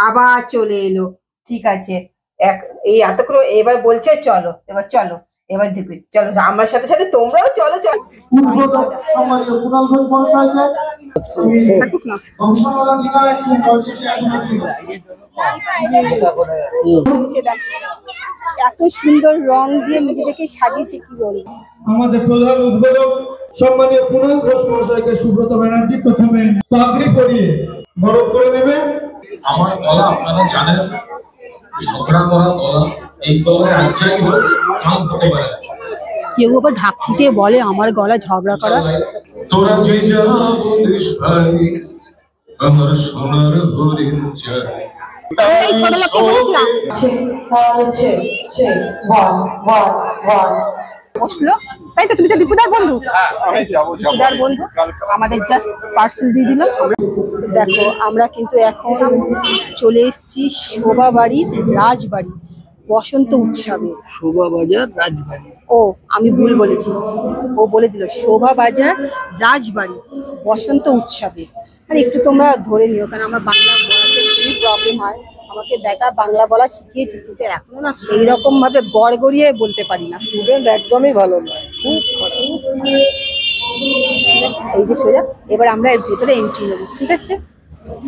আবার চলে এলো। ঠিক আছে, এই এতক্ষণ এবার বলছে চলো, এবার চলো, এবার দেখবি, চলো আমার সাথে সাথে তোমরাও চলো চলো। এত সুন্দর রং দিয়ে নিজেদেরকে সাজিয়েছে, কি বলবো। আমাদের প্রধান উদ্বোধক সম্মানীয় কুণাল ঘোষ মহাশয়কে সুব্রত ব্যানার্জি প্রথমে পাগড়ি পরিয়ে বরণ করে নেবেন। আমার গলা আপনারা জানেন, ঝগড়া করা গলা, এই গলায় আজই হোক কান হতে পারে। কেউ আবার ঢাক ফুটিয়ে বলে আমার গলা ঝগড়া করা। তোরা যে যা বলিস ভাই, আমার সোনার হরিণ চাই। এই ছোট লোককে বলেছিলাম বসলো, তাই তো? তুমি তো দীপুদার বন্ধু। দীপুদার বন্ধু আমাদের জাস্ট পার্সেল দিয়ে দিল। দেখো আমরা কিন্তু এখন চলে এসেছি শোভা বাড়ির রাজবাড়ি বসন্ত উৎসবে। শোভা বাজার রাজবাড়ি, ও আমি ভুল বলেছি, ও বলে দিল শোভা বাজার রাজবাড়ি বসন্ত উৎসবে। আর একটু তোমরা ধরে নিও, কারণ আমার বাংলা বলাতে খুবই প্রবলেম হয়। আমাকে বেটা বাংলা বলা শিখিয়েছে, কিন্তু এখনো না সেই রকম ভাবে গড়গড়িয়ে বলতে পারি না। স্টুডেন্ট একদমই ভালো নয়, খুব খারাপ। এই যে সোজা, এবার আমরা এর ভেতরে এন্ট্রি নেব, ঠিক আছে?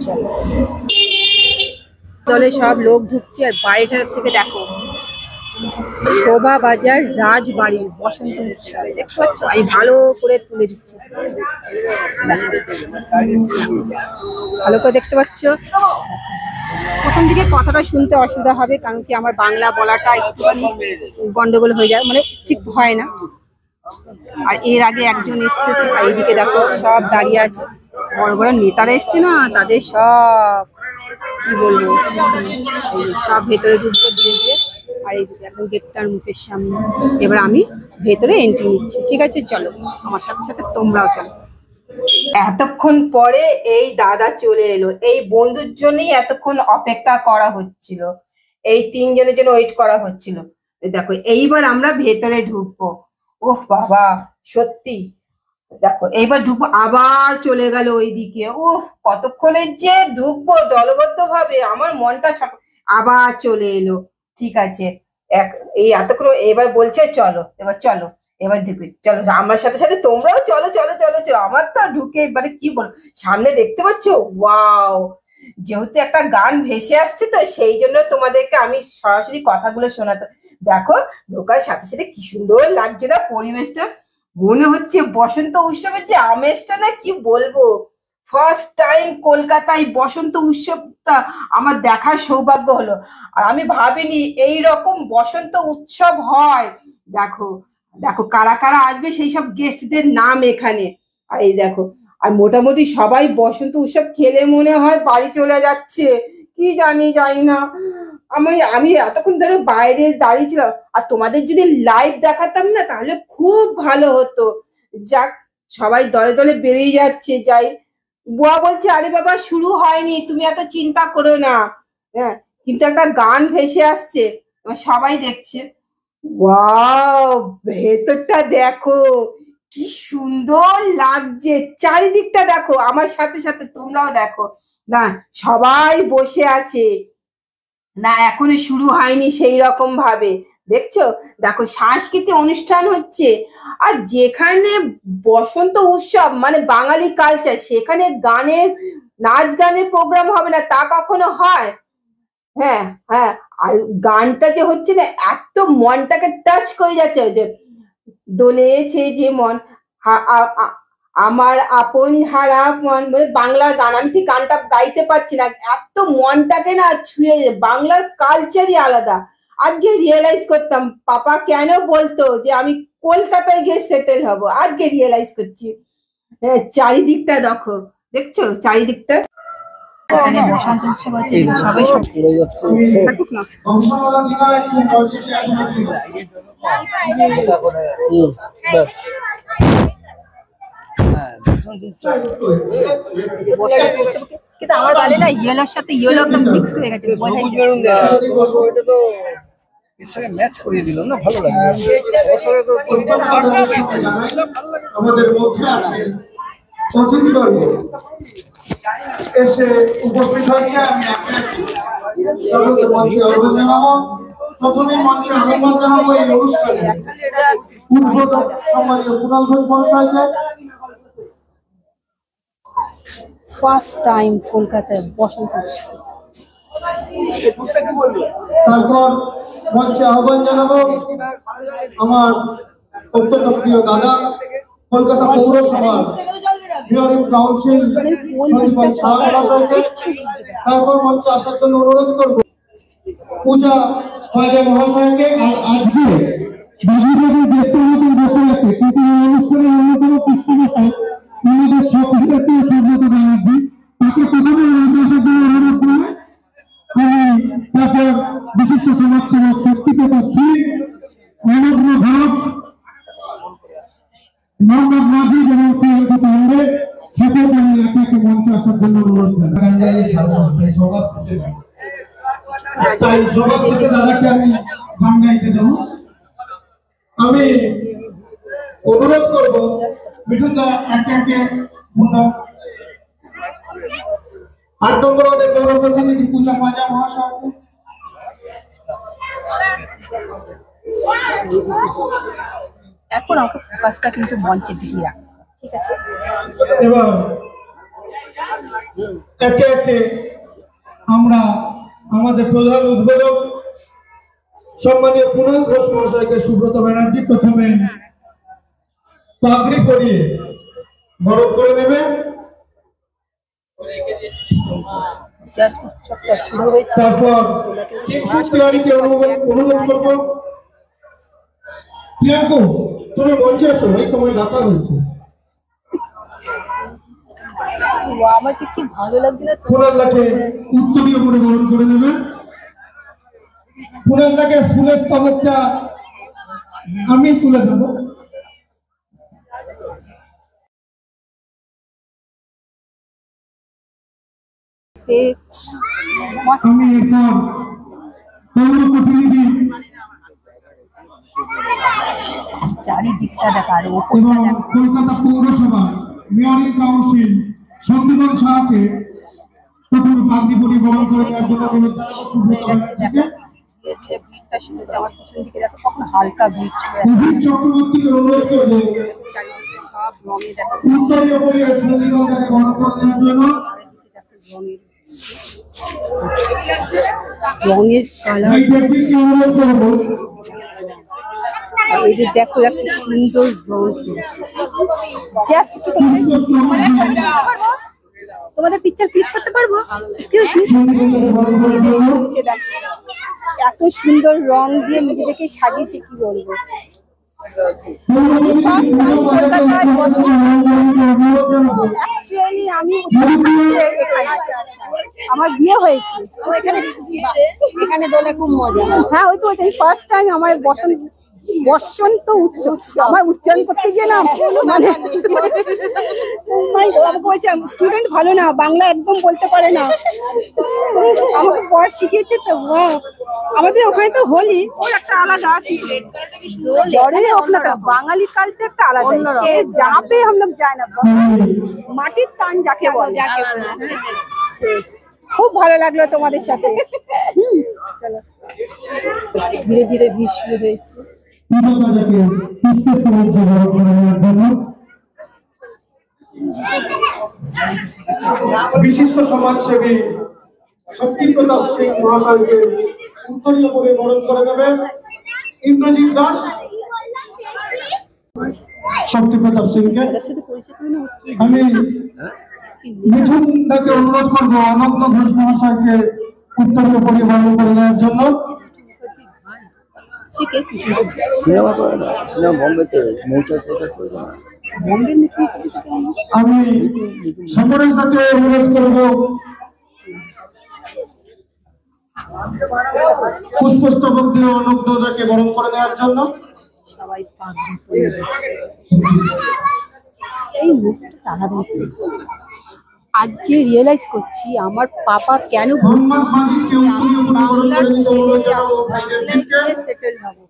চলো। দলে সব লোক ঢুকছে, আর বাড়িটা থেকে দেখো শোভা বাজার রাজবাড়ির বসন্ত উৎসব। দেখতে পাচ্ছ? আমি ভালো করে তুলে দিচ্ছি, ভালো করে দেখতে পাচ্ছ। প্রথম দিকে কথাটা শুনতে অসুবিধা হবে, কারণ কি আমার বাংলা বলাটা একটুখানি গন্ডগোল হয়ে যায়, মানে ঠিক হয় না। আর এর আগে একজন এসছে, এইদিকে দেখো সব দাঁড়িয়ে আছে, বড় বড় নেতারা এসছে না, তাদের সব কি বলবো, সব ভেতরে ঢুকতে দিয়েছে। আর এইদিকে এখন গেটটার মুখের সামনে। এবার আমি ভেতরে এন্ট্রি নিচ্ছি, ঠিক আছে? চলো আমার সাথে সাথে তোমরাও চলো। এতক্ষণ পরে এই দাদা চলে এলো। এই বন্ধুর জন্যই এতক্ষণ অপেক্ষা করা হচ্ছিল, এই তিনজনের জন্য ওয়েট করা হচ্ছিল। দেখো এইবার আমরা ভেতরে ঢুকবো। ওহ বাবা, সত্যি দেখো এইবার ঢুকবো, আবার চলে গেল ওইদিকে। ওহ, কতক্ষণের যে ঢুকবো দলবদ্ধ ভাবে, আমার মনটা ছোট। আবার চলে এলো। ঠিক আছে, এই এতক্ষণ এবার বলছে চলো, এবার চলো, এবার দেখবি, চলো আমার সাথে সাথে তোমরাও চলো চলো চলো চলো। আমার তো ঢুকে মানে কি বলবো, সামনে দেখতে পাচ্ছ, ওয়াও। যেহেতু একটা গান ভেসে আসছে, তো সেই জন্য তোমাদেরকে আমি সরাসরি কথাগুলো শোনাতে। দেখো ঢোকার সাথে সাথে কি সুন্দর লাগছে না পরিবেশটা, মনে হচ্ছে বসন্ত উৎসবের যে আমেজটা, না কি বলবো। ফার্স্ট টাইম কলকাতায় বসন্ত উৎসবটা আমার দেখার সৌভাগ্য হলো, আর আমি ভাবিনি এই রকম বসন্ত উৎসব হয়। দেখো দেখো কারা কারা আসবে, সেই সব গেস্টদের নাম এখানে। আর এই দেখো, আর মোটামুটি সবাই বসন্ত উৎসব খেলে মনে হয় বাড়ি চলে যাচ্ছে, কি জানি না। আমি এতক্ষণ ধরে বাইরে দাঁড়িয়েছিলাম, আর তোমাদের যদি লাইভ দেখাতাম না তাহলে খুব ভালো হতো। যাক, সবাই দলে দলে বেরিয়ে যাচ্ছে, যাই। বুয়া বলছে আরে বাবা শুরু হয়নি, তুমি এত চিন্তা করো না। হ্যাঁ, কিন্তু একটা গান ভেসে আসছে, সবাই দেখছে। ওয়াও, ভেতরটা দেখো কি সুন্দর লাগছে, চারিদিকটা দেখো, আমার সাথে সাথে তোমরাও দেখো না, সবাই বসে আছে না, এখনো শুরু হয়নি সেই রকম ভাবে। দেখছো, দেখো সাংস্কৃতিক অনুষ্ঠান হচ্ছে। আর যেখানে বসন্ত উৎসব মানে বাঙালি কালচার, সেখানে গানের নাচ গানের প্রোগ্রাম হবে না তা কখনো হয়? হ্যাঁ হ্যাঁ, আর গানটা যে হচ্ছে না, এত মনটাকে টাচ করে যাচ্ছে, যে দোলেছে যে মন, আমার আপন হারা মন, মানে বাংলার গান। আমি ঠিক গানটা গাইতে পারছি না, এত মনটাকে না ছুঁয়ে, বাংলার কালচারই আলাদা। আজকে রিয়েলাইজ করতাম পাপা কেন বলতো যে আমি কলকাতায় গিয়ে সেটেল হব, আজকে রিয়েলাইজ করছি। হ্যাঁ, চারিদিকটা দেখো, দেখছো চারিদিকটা। এখানে বসন্ত উৎসব হচ্ছে, সবাই পড়ে যাচ্ছে। কিন্তু আমার গালে না ইয়েলোর সাথে ইয়েলো একদম মিক্স হয়ে গেছে, ম্যাচ করিয়ে দিল না, ভালো লাগে। আমাদের মধ্যে অতিথিবর্গ এসে উপস্থিত হচ্ছে, আমি সকলকে মঞ্চে আহ্বান জানাবো। প্রথমে মঞ্চে আহ্বান জানাবো এই অনুষ্ঠানে উদ্বোধক সম্মানীয় কুণাল ঘোষ মহাশয়কে। ফার্স্ট টাইম কলকাতায় বসন্ত উৎসব। তারপর মঞ্চে আহ্বান জানাবো আমার অত্যন্ত প্রিয় দাদা কলকাতা পৌরসভার mayor in council Sandipan Shah মহাশয়কে। তারপর মঞ্চে আসার জন্য অনুরোধ করব পূজা পাজা মহাশয়কে। আর আজকে বাবুবাবু দেশের মতন বসে আছে, কিন্তু এই অনুষ্ঠানের অন্যতম পৃষ্ঠপোষক আমাদের সক্রিয় সুব্রত ব্যানার্জি, তাকে প্রথমে মঞ্চে আসার জন্য অনুরোধ করে আমি তারপর বিশিষ্ট সমাজসেবক শক্তিপ্রতাপ সিং, অনগ্ন ঘোষ, মোহাম্মদ নাজিব এবং প্রিয়ঙ্কা পান্ডে সকলকে আমি একে একে মঞ্চে আসার জন্য অনুরোধ জানাই। তাই সবার শেষে দাদাকে আমি গান গাইতে দেবো। আমি অনুরোধ করব মিঠুন দা একে একে 8 নম্বর ওদের পৌর প্রতিনিধি পূজা পাজা মহাশয়কে। এখন আমাকে ফোকাসটা কিন্তু মঞ্চের দিকে রাখতে হবে, ঠিক আছে? এবার একে একে আমরা আমাদের প্রধান উদ্বোধক সম্মানীয় কুণাল ঘোষ মহাশয়কে সুব্রত ব্যানার্জি প্রথমে পাগড়ি পরিয়ে বরণ করে নেবে। জাস্ট উৎসবটা শুরু হয়েছে। তারপর কিংসুক তিওয়ারিকে অনুরোধ করব, প্রিয়াঙ্কু তুমি মঞ্চে এসো, ভাই তোমায় ডাকা হয়েছে। আমার যে কি ভালো লাগছিল। কুণালদাকে উত্তরীয় করে বরণ করে নেবেন। কুণালদাকে ফুলের স্তবকটা আমি তুলে দেবো। আমি এরপর পৌর প্রতিনিধি চারিদিকটা দেখা আর এবং কলকাতা পৌরসভা মেয়র ইন কাউন্সিল সন্দীপন শাহকে প্রথম পাগড়ি পরিয়ে বরণ করে দেওয়ার জন্য অনুরোধ জানাবো সুব্রত ব্যানার্জিকে। ভিড়টা শুরু হচ্ছে, আমার পিছন দিকে দেখো কখন হালকা ভিড় ছিল। অভিক চক্রবর্তীকে অনুরোধ করবো চারিদিকে সব রঙে দেখো, উত্তরীয় পরিয়ে সন্দীপনকে বরণ করে দেওয়ার জন্য। রঙের কালার। এই ব্যক্তিকে অনুরোধ করবো এই যে দেখো একটা সুন্দর রং খেয়েছে। জাস্ট একটু তোমাদের পিকচার ক্লিক করতে পারবো? এত সুন্দর রং দিয়ে নিজেদেরকে সাজিয়েছে, কি বলবো। অ্যাকচুয়ালি আমি আমার বিয়ে হয়েছে এখানে, দোলে খুব মজা। হ্যাঁ, ওই তো ফার্স্ট টাইম আমার বসন্ত উৎসব। আমার উচ্চারণ করতে গিয়ে না মানে স্টুডেন্ট ভালো না, বাংলা একদম বলতে পারে না। আমাকে পড়া শিখিয়েছে তো। আমাদের ওখানে তো হোলি ওর একটা আলাদা, জ্বরে হোক না বাঙালি কালচারটা আলাদা। जहाँ पे हम लोग যায় না, মাটির টান যাকে বলে। খুব ভালো লাগলো তোমাদের সাথে। চলো, ধীরে ধীরে ভিড় শুরু হয়েছে। বিশিষ্ট সমাজসেবী শক্তিপ্রতাপ সিং মহাশয়কে উত্তরীয় করে বরণ করে দেবে ইন্দ্রজিৎ দাস। শক্তিপ্রতাপ সিংকে আমি মিঠুন দাকে অনুরোধ করবো অনগ্ন ঘোষ মহাশয়কে উত্তরীয় করে বরণ করে দেওয়ার জন্য। সিনেমা করে না, সিনেমা বম্বেতে মৌচাক প্রচার করে না। আমি সমরেশ দাকে অনুরোধ করব পুষ্পস্তবক দিয়ে অনগ্ন দাকে বরণ করে দেওয়ার জন্য। সবাই পাগড়ি পরে এই মুহূর্তটা আলাদা। আজকে রিয়েলাইজ করছি আমার পাপা কেন বাংলার ছেলে সেটেল হবো।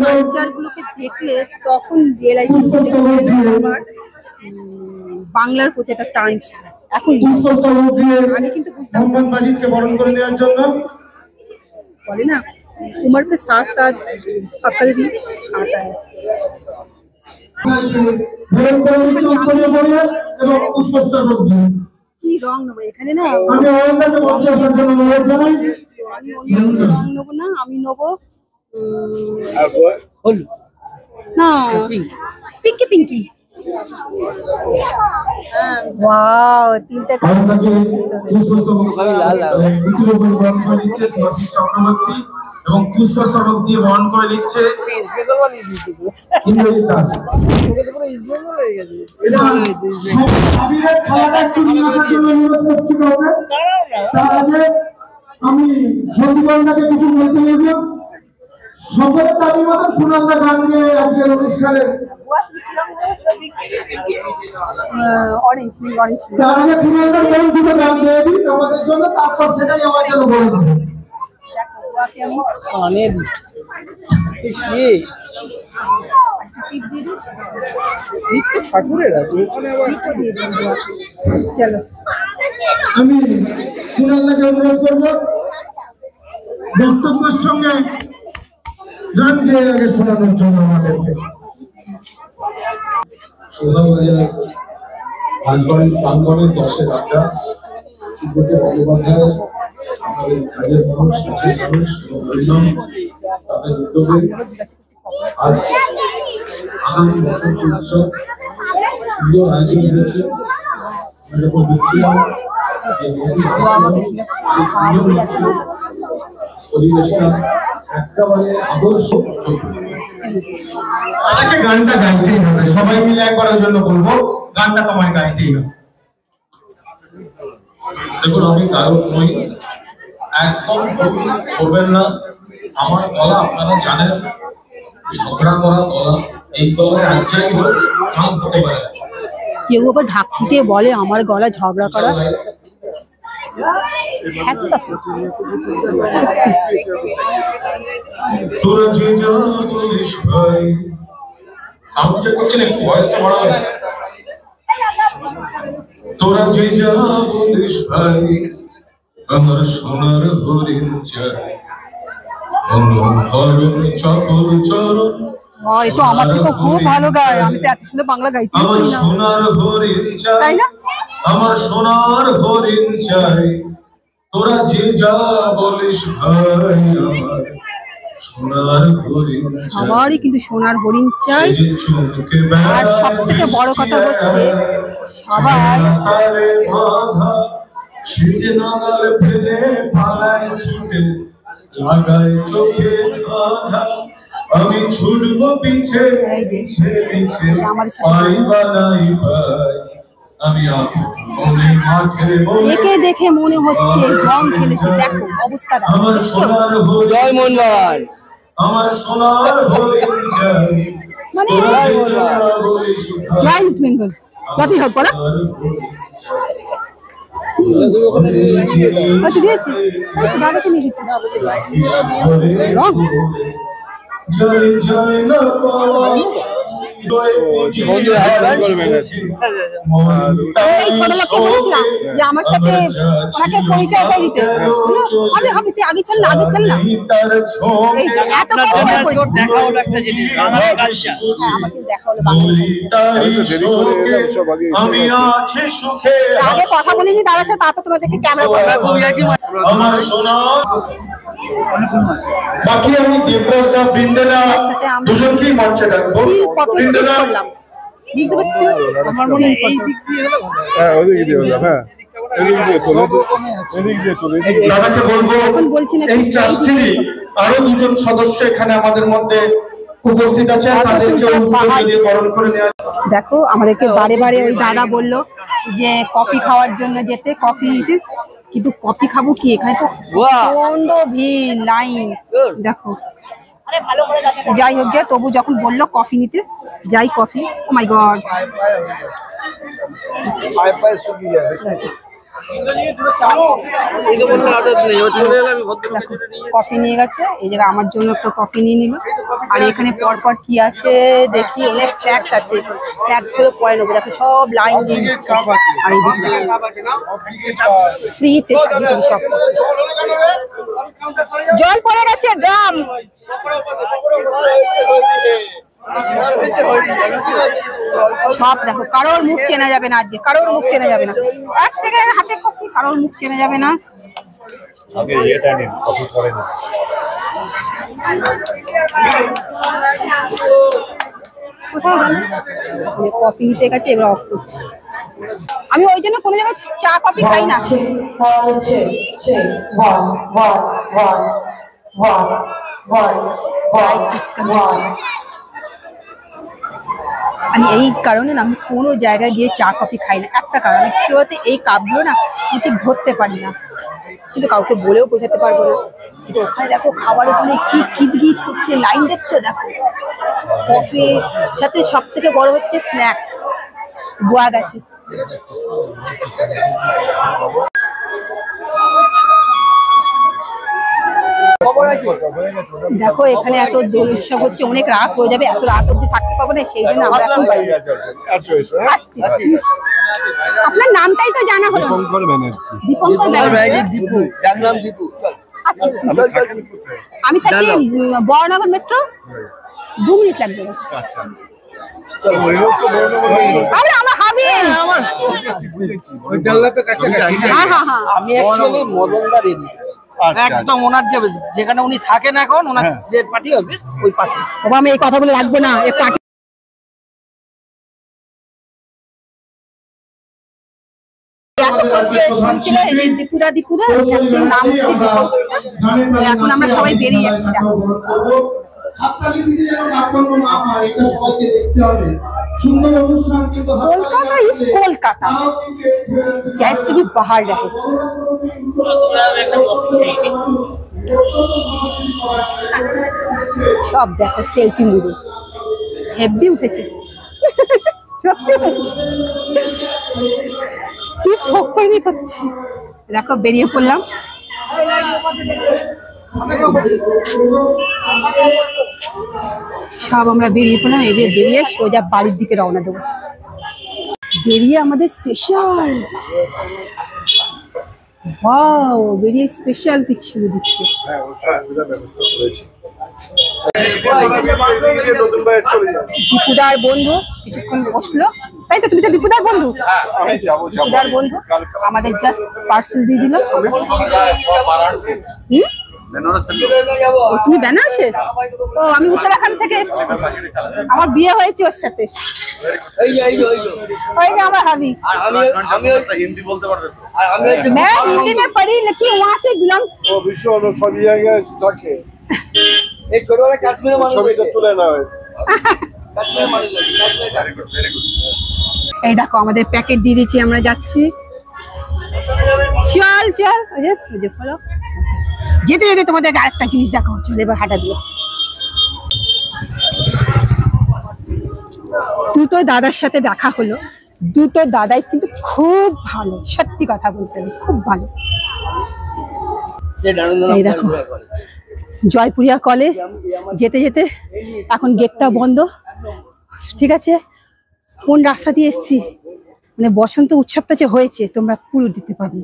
কালচারগুলোকে দেখলে তখন রিয়েলাইজ করতে বাংলার প্রতি একটা টান ছিল। এখন পুষ্পস্তবক দিয়ে আগে কিন্তু বুঝতাম মোহাম্মদ মাজিদকে বরণ করে নেওয়ার জন্য। বলে না उम्र के साथ साथ अकल भी आता है। বরণ করে নিচ্ছে উত্তরীয় পরিবার এবং পুষ্পস্তবক দিয়ে। কি রং নেবো এখানে না? আমি অরণ্যকে মঞ্চে আসার জন্য অনুরোধ জানাই। আমি রং নেবো না, আমি নেবো না পিঙ্কি পিঙ্কি। ওয়াও তিনটা অরণ্যকে পুষ্পস্তবক বরণ করে নিচ্ছে শ্রী চক্রবর্তী এবং পুষ্পস্তবক দিয়ে বরণ করে নিচ্ছে ইন্দ্রজিৎ দাস। আবিরের খেলাটা একটু নিয়ে আসার জন্য অনুরোধ করছি কাউকে। তার আগে আমি সন্দীপনদাকে কিছু বলতে বলবো। সকলের দাবি মতো ফুলন্দা গান গেয়ে আজকের অনুষ্ঠানে ऑरेंज ऑरेंज তার আগে ফুলন্দা কোন দুটো গান গেয়ে দিই আমাদের জন্য, তারপর সেটাই আমার জন্য বলে দেবো। ঠাকুরের আছে ওখানে আবার चलो আমি ফুলন্দাকে অনুরোধ করবো বক্তব্যের সঙ্গে গান গেয়ে আগে শোনানোর জন্য আমাদেরকে। সোনাবাজার রাজবাড়ির প্রাঙ্গণের 10-এর আড্ডা সুব্রত বন্দ্যোপাধ্যায় আমাদের কাজের মানুষ, কাছের মানুষ এবং হরিনাম তাদের উদ্যোগে আজ আগামী বসন্ত উৎসব সুন্দর আয়োজন হয়েছে। আমি যখন দেখছিলাম এই পরিবেশটা একেবারে আদর্শ আমাকে গানটা গাইতেই হবে, সবাই মিলে একবারের জন্য বলবো গানটা তোমায় গাইতেই হবে। দেখুন আমি গায়ক নই, একদম করবেন না। আমার গলা আপনারা জানেন, ঝগড়া করা গলা, এই গলায় এক জায়গায় হোক গান হতে পারে। কেউ আবার ঢাক ফুটিয়ে বলে আমার গলা ঝগড়া করা। Hats up. তোরা যে যা বলিস ভাই, সাউন্ড চেক করছেন, একটু ভয়েসটা বাড়াবেন। তোরা যে যা বলিস ভাই, আমার সোনার হরিণ চাই, হরণ চপল চরণ এই তো আমার থেকে খুব ভালো গায়, আমি তো এত সুন্দর বাংলা গাইতে আমার পারি না, সোনার হরিণ চাই, তাই না? আমার সোনার হরিণ চাই, তোরা যে যা বলিস ভাই, আমার সোনার হরিণ চাই। সবারই কিন্তু সোনার হরিণ চাই। সে যে চুমকে আর সব থেকে বড় কথা হচ্ছে সবাই তারে বাঁধা, সে যে নাগাল ফেলে পালায় ছুটে, লাগায় চোখে বাঁধা, আমি ছুটবো পিছে পিছে পিছে, পাই বা নাই পাই, আমি আপনে মাঠে বলে একে দেখে মনে হচ্ছে রং খেলেছে। দেখো অবস্থাটা, আমার দেখছো? সোনার হরিণ, জয় মোহনবাগান। আমার সোনার হরিণ চাই, মানে তোরা যে যা বলিস ভাই, জয় ইস্ট বেঙ্গল কতই হোক বলো। হয়তো দিয়েছি, হয়তো দাদাকে নিয়ে দিতে রং জয় জয় না পাওয়া, জয় পুজি এই ছোট লোককে বলেছিলাম যে আমার সাথে ওনাকে পরিচয় করে দিতে। আমি হবে তুই আগে চল না, আগে চল না। এই যে এত কথা দেখা হলো একটা জিনিস, বাংলা কালচার। আমাকে দেখা হলো আমি আছি সুখে, আগে কথা বলিনি তার সাথে, তারপর তোমাদেরকে ক্যামেরা আমার সোনা। বাকি আমি দেবরাজ দা, বৃন্দেলা দুজনকেই মঞ্চে ডাকবো। বৃন্দেলা করলাম, বুঝতে পারছো? আমার মনে হয় এই দিক দিয়ে হলো ভালো। হ্যাঁ ওদিকে দিয়ে হলো, হ্যাঁ এদিকে দিয়ে চলে, এদিকে দিয়ে চলে। দাদাকে বলবো এখন বলছি না এই ট্রাস্টেরই আরো দুজন সদস্য এখানে আমাদের মধ্যে উপস্থিত আছে, তাদেরকে বরণ করে নেওয়া। দেখো আমাদেরকে বারে বারে ওই দাদা বললো যে কফি খাওয়ার জন্য যেতে, কফি কিন্তু কফি খাবো কি, এখানে তো প্রচন্ড ভিড়, লাইন দেখো। যাই হোক গে, তবু যখন বললো কফি নিতে যাই, কফি, ও মাই গড, কফি নিয়ে গেছে। এই জায়গায় আমার জন্য একটা কফি নিয়ে নিল। আর এখানে পরপর কি আছে দেখি, অনেক স্ন্যাক্স আছে, স্ন্যাক্স গুলো পরে নেবো। দেখো সব লাইন দিয়ে দিচ্ছে। আর ফ্রিতে সব জল পড়ে গেছে ড্রাম। সব দেখো, কারোর মুখ চেনা যাবে না আজকে, কারোর মুখ চেনা যাবে না। এক সেকেন্ড হাতে কপি, কারোর মুখ চেনা যাবে না। কোথাও গেল কফি নিতে গেছে, এবার অফ করছি। আমি ওই জন্য কোনো জায়গায় চা কফি খাই না। আমি এই কারণে না, আমি কোনো জায়গায় গিয়ে চা কফি খাই না। একটা কারণ, আমি শুরুতে এই কাপগুলো না আমি ঠিক ধরতে পারি না, কিন্তু কাউকে বলেও বোঝাতে পারবো না। কিন্তু ওখানে দেখো খাবার ওখানে কি কিতগিত করছে, লাইন দেখছো দেখো। কফি সাথে সব থেকে বড় হচ্ছে স্ন্যাক্স, গোয়া গেছে। দেখো এখানে এত দোল উৎসব হচ্ছে, অনেক রাত হয়ে যাবে, এত রাত অব্দি থাকতে পারবো না, সেই জন্য আমরা এখন আসছি। আপনার নামটাই তো জানা হলো, দীপঙ্কর ব্যানার্জি। আমি থাকি বড়নগর মেট্রো, 2 মিনিট লাগবে। আমার হাবি। আমি অ্যাকচুয়ালি মদনদার এরিয়া, একদম ওনার যেখানে উনি থাকেন এখন, ওনার যে পার্টি অফিস ওই পাশে। বাবা আমি এই কথাগুলো রাখবো না, এই পার্টি এখন আমরা সবাই বেরিয়ে যাচ্ছি। কলকাতা ইজ কলকাতা, जैसे भी बाहर रहे। সব দেখো সেলফি মুডে, হেভি উঠেছে সত্যি বলছি, কি ফকরনি করছি। দেখো বেরিয়ে পড়লাম। সব আমরা বেরিয়ে পড়লাম, এবার বেরিয়ে সোজা বাড়ির দিকে রওনা দেবো। বেরিয়ে আমাদের স্পেশাল, ওয়াও, বেরিয়ে স্পেশাল কিছু দিচ্ছে। দীপুদার বন্ধু কিছুক্ষণ বসলো, তাই তো? তুমি তো দীপুদার বন্ধু। দীপুদার বন্ধু আমাদের জাস্ট পার্সেল দিয়ে দিল। তুমি বেনারসের? ও, আমি উত্তরাখণ্ড থেকে এসেছি, আমার বিয়ে হয়েছে ওর সাথে। আমার হাবি। হিন্দি বলতে পারবে? मैं हिंदी में पढ़ी लेकिन वहाँ से बिलोंग। ও বিশ্ব সব জায়গায় থাকে। এই ছোটবেলা কাশ্মীরে মানুষ ছবিটা তুলে নাও। এই দেখো আমাদের প্যাকেট দিয়ে দিচ্ছি, আমরা যাচ্ছি। চল চল, ওই যে ফলো। যেতে যেতে তোমাদের আরেকটা জিনিস দেখো, চলে এবার হাঁটা দিয়ে। দুটো দাদার সাথে দেখা হলো, দুটো দাদাই কিন্তু খুব ভালো, সত্যি কথা বলতে হবে, খুব ভালো। এই দেখো জয়পুরিয়া কলেজ, যেতে যেতে এখন গেটটা বন্ধ, ঠিক আছে? কোন রাস্তা দিয়ে এসছি, মানে বসন্ত উৎসবটা যে হয়েছে তোমরা পুরো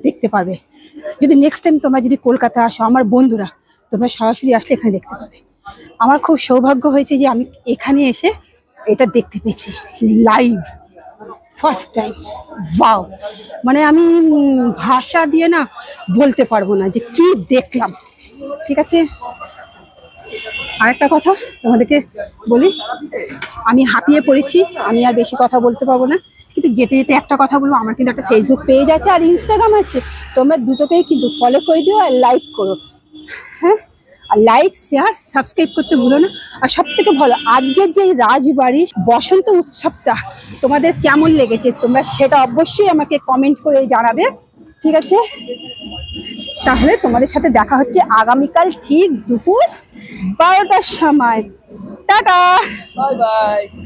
দেখতে পারবে। যদি নেক্সট টাইম তোমরা যদি কলকাতা আসো, আমার বন্ধুরা, তোমরা সরাসরি আসলে এখানে দেখতে পাবে। আমার খুব সৌভাগ্য হয়েছে যে আমি এখানে এসে এটা দেখতে পেয়েছি লাইভ, ফার্স্ট টাইম। ওয়াও, মানে আমি ভাষা দিয়ে না বলতে পারবো না যে কি দেখলাম, ঠিক আছে? আরেকটা কথা তোমাদেরকে বলি, আমি হাঁপিয়ে পড়েছি, আমি আর বেশি কথা বলতে পারবো না, কিন্তু যেতে যেতে একটা কথা বলবো, আমার কিন্তু একটা ফেসবুক পেজ আছে আর ইনস্টাগ্রাম আছে, তোমরা দুটোকেই কিন্তু ফলো করে দিও আর লাইক করো, হ্যাঁ? আর লাইক শেয়ার সাবস্ক্রাইব করতে ভুলো না। আর সব থেকে ভালো, আজকের যে রাজবাড়ির বসন্ত উৎসবটা তোমাদের কেমন লেগেছে তোমরা সেটা অবশ্যই আমাকে কমেন্ট করে জানাবে, ঠিক আছে? তাহলে তোমাদের সাথে দেখা হচ্ছে আগামীকাল ঠিক দুপুর 12টার সময়। Tata, bye bye.